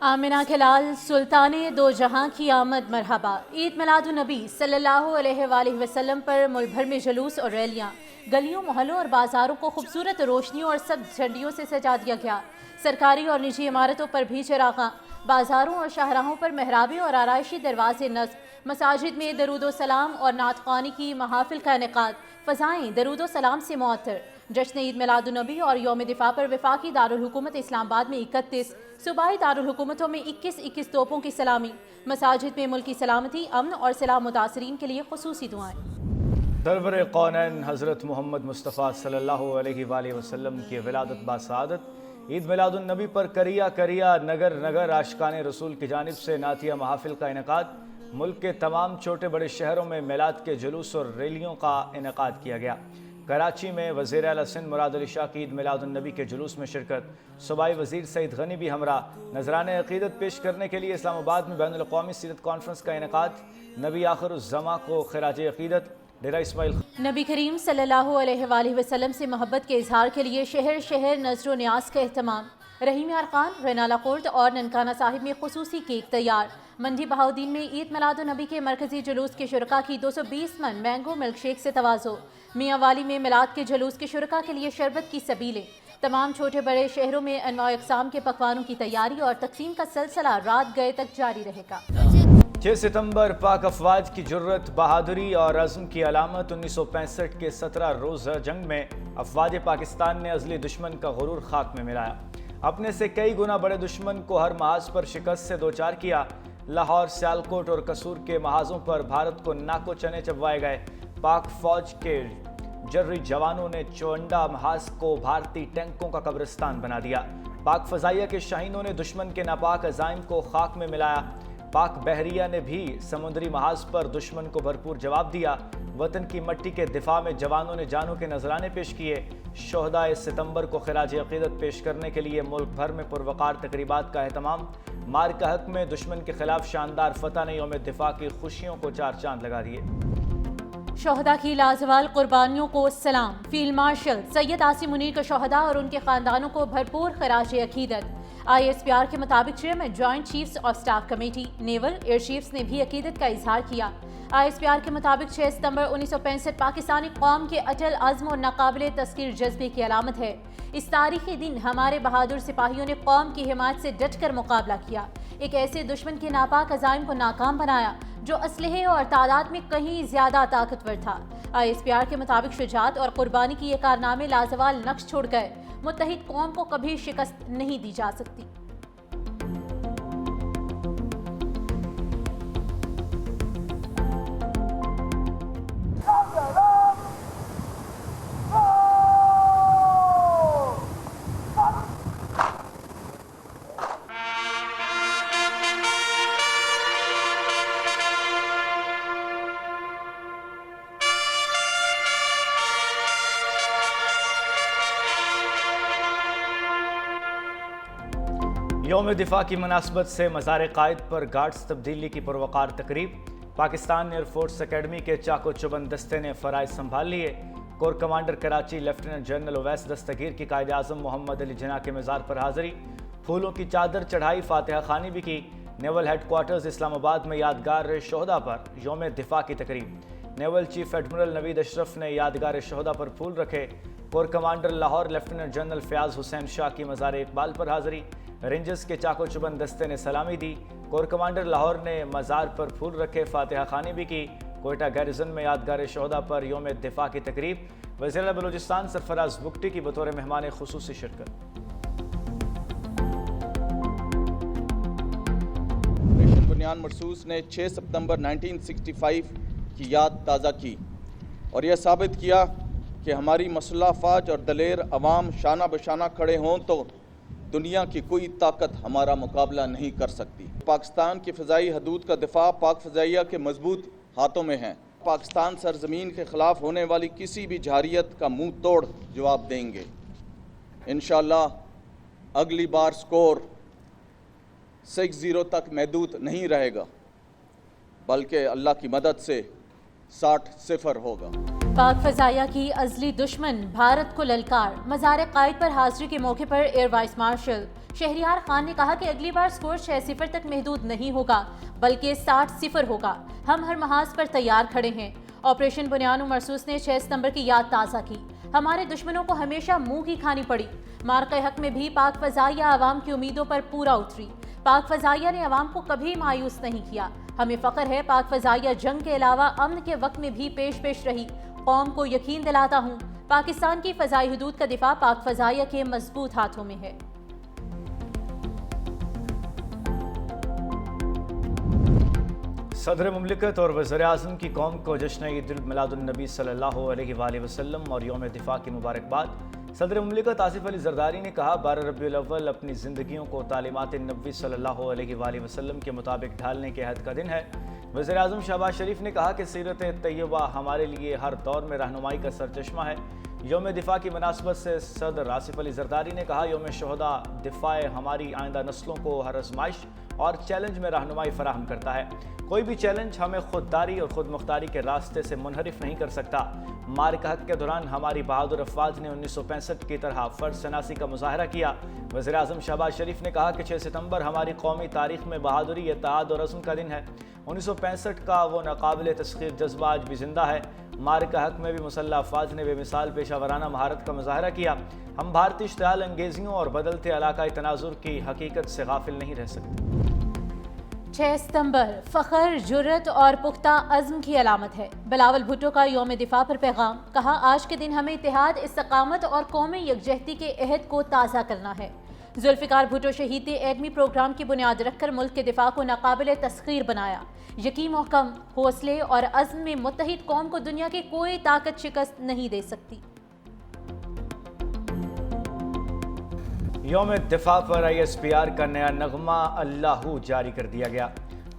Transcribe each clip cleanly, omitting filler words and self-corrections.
आमिना के लाल सुल्तान दो जहां की आमद मरहबा। ईद मिलादुन्नबी सल्लल्लाहु अलैहि वसल्लम पर मुल्क भर में जुलूस और रैलियां, गलियों मोहल्लों और बाजारों को खूबसूरत रोशनियों और सब्ज झंडियों से सजा दिया गया। सरकारी और निजी इमारतों पर भी चिरागां, बाजारों और शाहराहों पर मेहराबें और आराइशी दरवाजे नस्ब, मसाजिद में दरूदो सलाम और नात ख्वानी की महाफिल का इनेकाद, फ़ज़ाएं दरूदो सलाम से मुअत्तर। जश्न ईद मिलादुन्नबी और यौम दिफा पर वफाकी दारुल हुकूमत इस्लामाबाद में 31, सूबाई दारुल हुकूमतों में 21-21 तोपों की सलामी। मसाजिद में मुल्क की सलामती, अमन और सलाह मुतासरीन के लिए खुसूसी दुआएं। सरवर कौनैन हज़रत मोहम्मद मुस्तफ़ा सल्लल्लाहु अलैहि वसल्लम की विलादत बासआदत। ईद मिलादुन्नबी पर करिया करिया नगर नगर आशिकाने रसूल की जानिब से नातिया महाफिल का इनेकाद। मुल्क के तमाम छोटे बड़े शहरों में मिलाद के जुलूस और रैलियों का इनेकाद किया गया। कराची में वज़ीर आला सिंध मुराद अली शाह की ईद मिलादुन्नबी के जुलूस में शिरकत। सूबाई वज़ीर सईद गनी भी हमरा। नजराने अक़ीदत पेश करने के लिए इस्लामाबाद में बैनुल अक़वामी सीरत कॉन्फ्रेंस का इनेकाद। नबी आखिरुज़्ज़मा को खिराज अक़ीदत। डेरा इस्माइल। नबी करीम सल्लल्लाहु अलैहि वसल्लम से मोहब्बत के इजहार के लिए शहर शहर नज़र न्याज का एहतमाम। रहीम यार खान, रेनाला कोर्ट और ननकाना साहिब में खुसूसी केक तैयार। मंडी बहाउद्दीन में ईद मिलादुन्नबी के मरकजी जुलूस के शुरका की 220 मन मैंगो मिल्क शेक से तवाज़ो। मियाँ वाली में मिलाद के जुलूस के शुरका के लिए शरबत की सबीलें। तमाम छोटे बड़े शहरों में अनवाए अक़साम के पकवानों की तैयारी और तकसीम का सिलसिला रात गए तक जारी रहेगा। 6 सितंबर पाक अफवाज की जुर्रत, बहादुरी और अज़्म की अलामत। 1965 के 17 रोज़ा जंग में अफवाज पाकिस्तान ने अज़ली दुश्मन का गुरूर खाक में मिलाया। अपने से कई गुना बड़े दुश्मन को हर महाज पर शिकस्त से दो चार किया। लाहौर, सियालकोट और कसूर के महाजों पर भारत को नाको चने चबवाए गए। पाक फौज के जर्री जवानों ने चौंडा महाज को भारतीय टैंकों का कब्रिस्तान बना दिया। पाक फ़ज़ाइया के शाहीनों ने दुश्मन के नापाक अज़ाइम को खाक में मिलाया। पाक बहरिया ने भी समुद्री महाज पर दुश्मन को भरपूर जवाब दिया। वतन की मट्टी के दिफा में जवानों ने जानों के नजराने पेश किए। शोहदाए सितंबर को खिराज अक़ीदत पेश करने के लिए मुल्क भर में पुरवकार तकरीबात का एहतमाम। मार का हक में दुश्मन के खिलाफ शानदार फतह ने यौम दिफा की खुशियों को चार चांद लगा दिए। शोहदा की लाजवाल कुर्बानियों को सलाम। फील्ड मार्शल सैयद आसिम मुनीर के शोहदा और उनके खानदानों को भरपूर खिराज अक़ीदत। ISPR के मुताबिक chairman joint chiefs of staff committee naval air chiefs ने भी अक़ीदत का इजहार किया। ISPR के मुताबिक 6 सितंबर 1965 पाकिस्तानी कौम के अटल अज़्म और नाकाबिले तस्कीर जज्बे की अलामत है। इस तारीखी दिन हमारे बहादुर सिपाहियों ने कौम की हिमायत से डट कर मुकाबला किया। एक ऐसे दुश्मन के नापाक अज़ाइम को नाकाम बनाया जो असलहे और तादाद में कहीं ज्यादा ताकतवर था। ISPR के मुताबिक शुजाअत और कुर्बानी की ये कारनामे लाजवाल नक्श छोड़ गए। मुत्तहिद कौम को कभी शिकस्त नहीं दी जा सकती। यौम दिफा की मुनासबत से मज़ार कायद पर गार्ड्स तब्दीली की पुरवकार तकरीब। पाकिस्तान एयरफोर्स अकेडमी के चाको चुबन दस्ते ने फ़राइज़ संभाल लिए। Core commander Karachi lieutenant general Uwais Dastgir की कायद आज़म मोहम्मद अली जिन्ना के मज़ार पर हाज़िरी। फूलों की चादर चढ़ाई, फातिहा खानी भी की। नेवल हेडक्वार्टर्स इस्लामाबाद में यादगार शोहदा पर यौम दिफा की तकरीब। Naval chief admiral Naveed Ashraf ने यादगार शोहदा पर फूल रखे। Corps commander Lahore lieutenant general Fayyaz Hussain Shah की मज़ार इकबाल पर हाज़िरी। रेंजर्स के चाको चुबन दस्ते ने सलामी दी। कोर कमांडर लाहौर ने मज़ार पर फूल रखे, फातिहा खानी भी की। कोयटा गैरिजन में यादगार शोहदा पर यौम दिफा की तकरीब। वज़ीर बलूचिस्तान सरफराज बुगटी की बतौर मेहमान खुसूसी शिरकत। बुनियान मरसूस ने 6 सितंबर 1965 की याद ताज़ा की और यह साबित किया कि हमारी मसल्ह फ़ौज और दलेर अवाम शाना बशाना खड़े हों तो दुनिया की कोई ताकत हमारा मुकाबला नहीं कर सकती। पाकिस्तान की फ़ज़ाई हदूद का दिफा पाक फ़ज़ाइया के मजबूत हाथों में है। पाकिस्तान सरजमीन के ख़िलाफ़ होने वाली किसी भी जहारियत का मुंह तोड़ जवाब देंगे। इंशाअल्लाह अगली बार स्कोर 6-0 तक महदूद नहीं रहेगा, बल्कि अल्लाह की मदद से 60-0 होगा। पाक फजाइया की अजली दुश्मन भारत को ललकार। मज़ार कायद पर हाजिरी के मौके पर air vice marshal Shahryar Khan ने कहा कि अगली बार स्कोर 6-0 तक महदूद नहीं होगा बल्कि 60-0 होगा। हम हर महाज पर तैयार खड़े हैं। ऑपरेशन बुनियान मरसूस ने 6 सितंबर की याद ताज़ा की। हमारे दुश्मनों को हमेशा मुंह की खानी पड़ी। मार्के हक में भी पाक फजाइया आवाम की उम्मीदों पर पूरा उतरी। पाक फजाइया ने आवाम को कभी मायूस नहीं किया। हमें फ़ख्र है पाक फजाइया जंग के अलावा अमन के वक्त में भी पेश रही। कौम को यकीन दिलाता हूँ पाकिस्तान की फ़ज़ाई हुदूद का दिफा पाक फजाइया के मजबूत हाथों में है। सदर मुमलिकत और वज़ीर-ए-आज़म की कौम को जश्न ईद उल मिलादुन्नबी सल्लल्लाहु अलैहि वसल्लम और यौम दिफा की मुबारकबाद। सदर मुमलिकत आसिफ अली ज़रदारी ने कहा 12 रबीउल अव्वल अपनी ज़िंदगियों को तालीमात नबी सल्लल्लाहु अलैहि वसल्लम के मुताबिक ढालने के अहद का दिन है। वज़ीर-ए-आज़म शहबाज शरीफ ने कहा कि सीरत तैयबा हमारे लिए हर दौर में रहनुमाई का सरचश्मा है। यौम दिफा की मुनासबत से सदर आसिफ अली ज़रदारी ने कहा यौम शुहदा दिफाए हमारी आइंदा नस्लों को हर आज़माइश और चैलेंज में रहनुमाई फराहम करता है। कोई भी चैलेंज हमें खुददारी और खुद मुख्तारी के रास्ते से मुनहरिफ नहीं कर सकता। मार्का हक के दौरान हमारी बहादुर अफवाज ने 1965 की तरह फ़र्ज शनासी का मुजाहरा किया। वज़ीर-ए-आज़म शहबाज शरीफ ने कहा कि 6 सितंबर हमारी कौमी तारीख़ में बहादुरी, इत्तेहाद और अज़्म का दिन है। 1965 का वो नाकाबिल तस्ख़ीर जज्बा आज भी ज़िंदा है। मार्का हक में भी मुसल्लह अफवाज ने बेमिसाल पेशावराना महारत का मुजाहरा किया। हम भारतीय इश्तिआल अंगेजियों और बदलते इलाकाई तनाजुर की हकीकत से गाफिल नहीं रह सकते। 6 सितंबर फ़ख्र, जुर्रत और पुख्ता अज़्म की अलामत है। बिलावल भुट्टो का यौम दिफा पर पैगाम। कहा आज के दिन हमें इत्तेहाद, इस्तकामत और कौमी यकजहती के अहद को ताज़ा करना है। जुल्फ़िकार भुट्टो शहीद ने एटमी प्रोग्राम की बुनियाद रखकर मुल्क के दिफा को नाकाबिल तस्ख़ीर बनाया। यकीन, महकम हौसले और अज़्म में मुत्तहिद कौम को दुनिया की कोई ताकत शिकस्त नहीं दे सकती। यौम दिफा पर ISPR का नया नगमा अल्लाहू जारी कर दिया गया।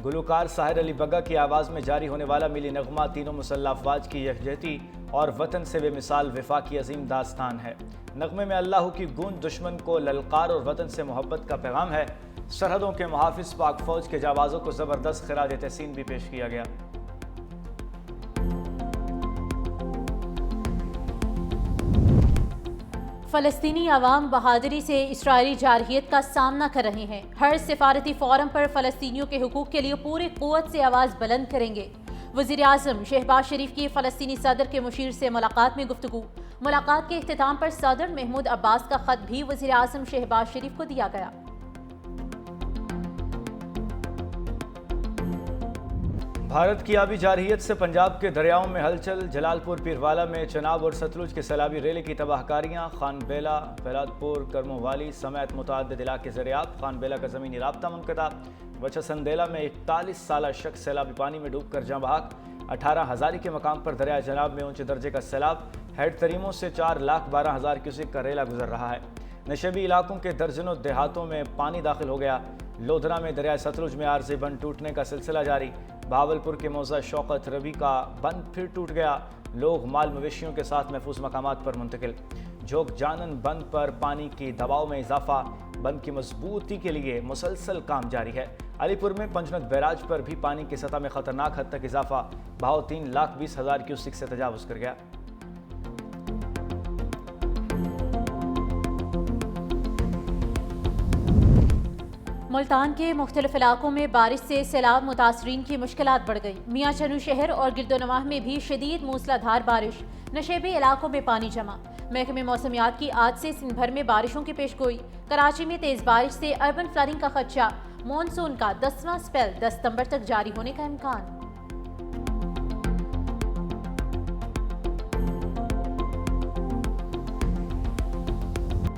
गुलकार साहिर अली बग्गा की आवाज़ में जारी होने वाला मिली नगमा तीनों मुसल्लह अफवाज की यकजहती और वतन से बेमिसाल वफा की अजीम दास्तान है। नगमे में अल्लाहू की गूंज दुश्मन को ललकार और वतन से मोहब्बत का पैगाम है। सरहदों के मुहाफिज पाक फौज के जाबाजों को ज़बरदस्त खिराज तहसीन भी पेश किया गया। फ़लस्तीनी अवाम बहादुरी से इसराइली जारहियत का सामना कर रहे हैं। हर सिफारती फ़ोरम पर फ़लस्तीनियों के हुकूक़ के लिए पूरी क़ुव्वत से आवाज़ बुलंद करेंगे। वज़ीर-ए-आज़म शहबाज शरीफ की फ़लस्तीनी सदर के मुशीर से मुलाकात में गुफ्तगू। मुलाकात के इख्तिताम पर सदर महमूद अब्बास का ख़त भी वज़ीर-ए-आज़म शहबाज शरीफ को दिया गया। भारत की आबी जारहियत से पंजाब के दरियाओं में हलचल। जलालपुर पीरवाला में चनाब और सतलुज के सैलाबी रेले की तबाहकारियाँ। खानबेला, फैलादपुर, करमोवाली समेत मुतअद्दिद इलाके ज़रियाब। खानबेला का ज़मीनी राब्ता मुनक़ता। बचसंदेला में 41 साला शख्स सैलाबी पानी में डूब कर जाँ बहक। 18 हज़ारी के मकाम पर दरिया जनाब में ऊंचे दर्जे का सैलाब। हेड तरीमों से 4,12,000 क्यूसेक का रेला गुजर रहा है। नशेबी इलाकों के दर्जनों देहातों में पानी दाखिल हो गया। लोधरा में दरिया सतलुज में आरज़ी बंद टूटने का सिलसिला जारी। बहावलपुर के मौज़ा शौकत रबी का बंद फिर टूट गया। लोग माल मवेशियों के साथ महफूज मकामात पर मुंतकिल। जोग जानन बंद पर पानी की दबाव में इजाफा। बंद की मजबूती के लिए मुसलसल काम जारी है। अलीपुर में पंजनद बैराज पर भी पानी की सतह में खतरनाक हद तक इजाफा। बहाव 3,20,000 क्यूसेक से तजावुज कर गया। मुल्तान के मुख्तलिफ इलाकों में बारिश से सैलाब मुतासरीन की मुश्किलात बढ़ गई। मियाँ चनू शहर और गिरदोनवाह में भी शदीद मूसलाधार बारिश। नशेबी इलाकों में पानी जमा। महकमे मौसमियात की आज से सिंध भर में बारिशों की पेशगोई। कराची में तेज बारिश से अर्बन फ्लडिंग का खदशा। मॉनसून का 10वां स्पेल 10 सितंबर तक जारी होने का इम्कान।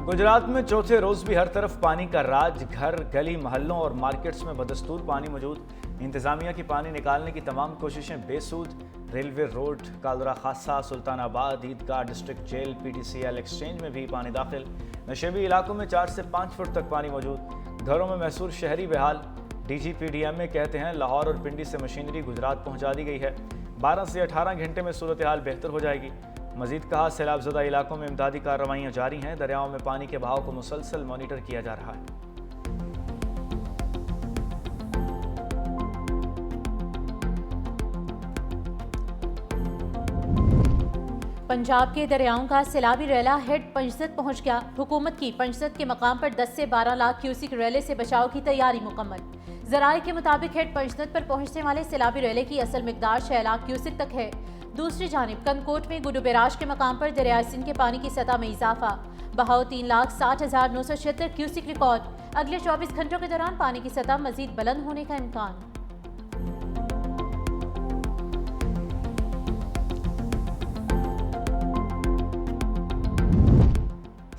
गुजरात में चौथे रोज भी हर तरफ पानी का राज। घर, गली, मोहल्लों और मार्केट्स में बदस्तूर पानी मौजूद। इंतजामिया की पानी निकालने की तमाम कोशिशें बेसूद। रेलवे रोड, कालरा खासा, सुल्तानाबाद, ईदगाह डिस्ट्रिक्ट जेल, PTCL एक्सचेंज में भी पानी दाखिल। नशेबी इलाकों में 4 से 5 फुट तक पानी मौजूद। घरों में महसूर शहरी बेहाल। DGPDMA कहते हैं लाहौर और पिंडी से मशीनरी गुजरात पहुँचा दी गई है। 12 से 18 घंटे में सूरत हाल बेहतर हो जाएगी। मजीद कहा सैलाबज़दा इलाकों में इमदादी कार्रवाइयाँ जारी हैं। दरियाओं में पानी के बहाव को मुसलसल मॉनिटर किया जा रहा है। पंजाब के दरियाओं का सैलाबी रेला हेड पंजसद पहुंच गया। हुकूमत की पंजसद के मकाम पर 10 से 12 लाख क्यूसिक रेले से बचाव की तैयारी मुकम्मल। ज़राए के मुताबिक हेड पंजसद पर पहुंचने वाले सैलाबी रेले की असल मिकदार 6 लाख क्यूसिक तक है। दूसरी जानिब कंदकोट में गुडू बैराज के मकाम पर दरियाए सिंध के पानी की सतह में इजाफा। बहाव 3,60,976 क्यूसिक रिकॉर्ड। अगले 24 घंटों के दौरान पानी की सतह मजीद बुलंद होने का इम्कान।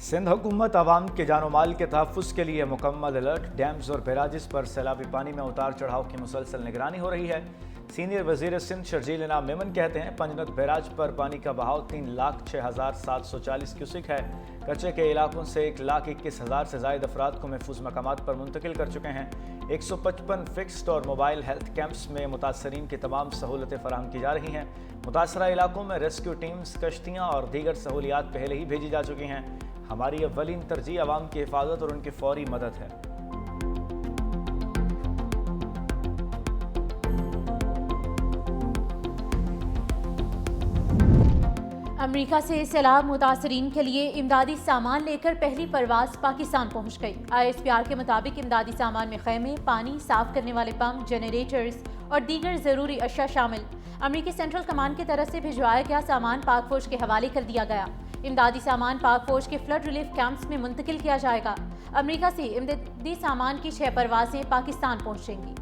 सिंध हुकूमत आवाम के जानो माल के तहफ़्फ़ुज़ के लिए मुकम्मल अलर्ट। डैम्स और बैराजिस पर सैलाबी पानी में उतार चढ़ाव की मुसलसल निगरानी हो रही है। सीनियर वज़ीर सिंध शर्जील इनाम मेमन कहते हैं पंजनद बैराज पर पानी का बहाव 3,06,740 क्यूसिक है। कच्चे के इलाकों से 1,21,000 से ज़ायद अफराद को महफूज मकामात पर मुंतकिल कर चुके हैं। 155 फिक्स्ड और मोबाइल हेल्थ कैंप्स में मुतासरीन की तमाम सहूलतें फराहम की जा रही हैं। मुतासरा इलाकों में रेस्क्यू टीम्स, कश्तियाँ और दीगर सहूलियात पहले ही भेजी जा चुकी हैं। हमारी अव्वलीन तरजीह अवाम की हिफाजत और उनकी फौरी मदद है। अमेरिका से सैलाब मुतासरीन के लिए इमदादी सामान लेकर पहली परवाज पाकिस्तान पहुंच गई। ISPR के मुताबिक इमदादी सामान में खैमे, पानी साफ करने वाले पंप, जनरेटर्स और दीगर ज़रूरी अशिया शामिल। अमेरिकी सेंट्रल कमांड की तरफ से भिजवाया गया सामान पाक फौज के हवाले कर दिया गया। इमदादी सामान पाक फौज के फ्लड रिलीफ कैंप्स में मुंतकिल किया जाएगा। अमेरिका से इमदादी सामान की 6 परवाजें पाकिस्तान पहुंचेंगी।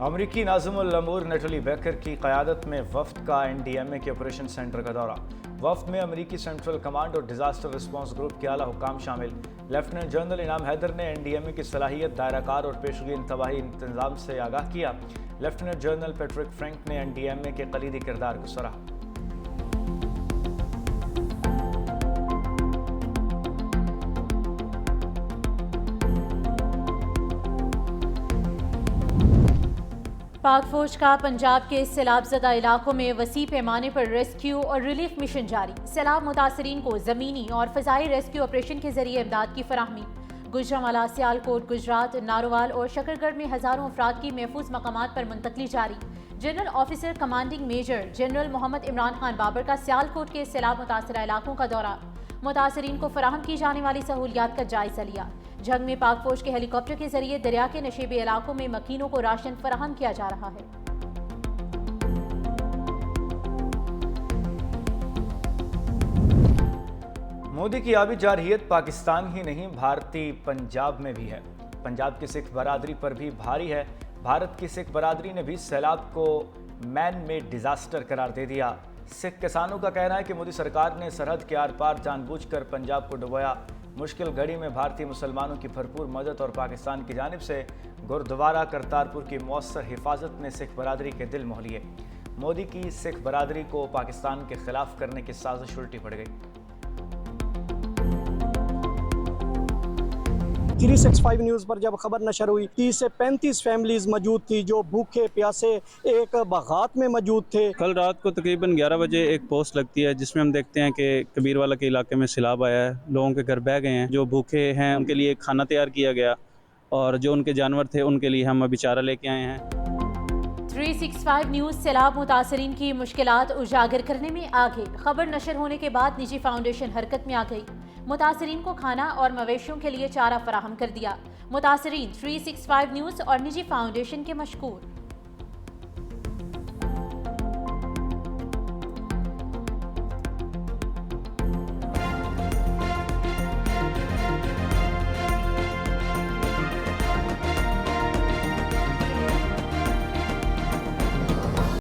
अमरीकी नाज़िमुल अमूर नटली बेकर की क़यादत में वफ़द का NDMA के ऑपरेशन सेंटर का दौरा। वफ़द में अमरीकी सेंट्रल कमांड और डिज़ास्टर रिस्पॉन्स ग्रुप के आला हुकाम शामिल। लेफ्टिनेंट जनरल इनाम हैदर ने NDMA की सलाहियत, दायराकार और पेशगी इंतबाही इंतज़ाम से आगाह किया। लेफ्टिनेंट जनरल पैट्रिक फ्रैंक ने NDMA के कलीदी किरदार को सराहा। पाक फौज का पंजाब के सैलाबज़दा इलाकों में वसी पैमाने पर रेस्क्यू और रिलीफ मिशन जारी। सैलाब मुतासरीन को ज़मीनी और फ़ज़ाई रेस्क्यू ऑपरेशन के जरिए इमदाद की फराहमी। गुजरांवाला, सियालकोट, गुजरात, नारोवाल और शकरगढ़ में हज़ारों अफराद की महफूज मकामात पर मुंतकली जारी। General officer commanding major general Muhammad Imran Khan Babar का सियालकोट के सैलाब मुतासरा इलाकों का दौरा। मुतासरीन को फराहम की जाने वाली सहूलियात का जायजा लिया। जंग में पाक फौज के हेलीकॉप्टर के जरिए दरिया के नशेबी इलाकों में मकीनों को राशन फराहम किया जा रहा है। मोदी की आबी जारहियत पाकिस्तान ही नहीं भारतीय पंजाब में भी है। पंजाब की सिख बरादरी पर भी भारी है। भारत की सिख बरादरी ने भी सैलाब को मैन मेड डिजास्टर करार दे दिया। सिख किसानों का कहना है कि मोदी सरकार ने सरहद के आर पार जानबूझकर पंजाब को डुबोया। मुश्किल घड़ी में भारतीय मुसलमानों की भरपूर मदद और पाकिस्तान की जानिब से गुरुद्वारा करतारपुर की मौसर हिफाजत ने सिख बरादरी के दिल मोह लिए। मोदी की सिख बरादरी को पाकिस्तान के खिलाफ करने की साजिश उल्टी पड़ गई। 365 न्यूज़ पर जब खबर नशर हुई 30 से 35 फैमिलीज मौजूद थी जो भूखे प्यासे एक बागात में मौजूद थे। कल रात को तकरीबन 11 बजे एक पोस्ट लगती है जिसमें हम देखते हैं कि कबीरवाला के इलाके में सैलाब आया है, लोगों के घर बह गए हैं। जो भूखे हैं उनके लिए खाना तैयार किया गया और जो उनके जानवर थे उनके लिए हम अभी चारा लेके आए हैं। 365 न्यूज़ सैलाब मुतासरीन की मुश्किलात उजागर करने में आगे। खबर नशर होने के बाद निजी फाउंडेशन हरकत में आ गई। मुतासरीन को खाना और मवेशियों के लिए चारा फराहम कर दिया। मुतासरीन 365 न्यूज़ और निजी फाउंडेशन के मशकूर।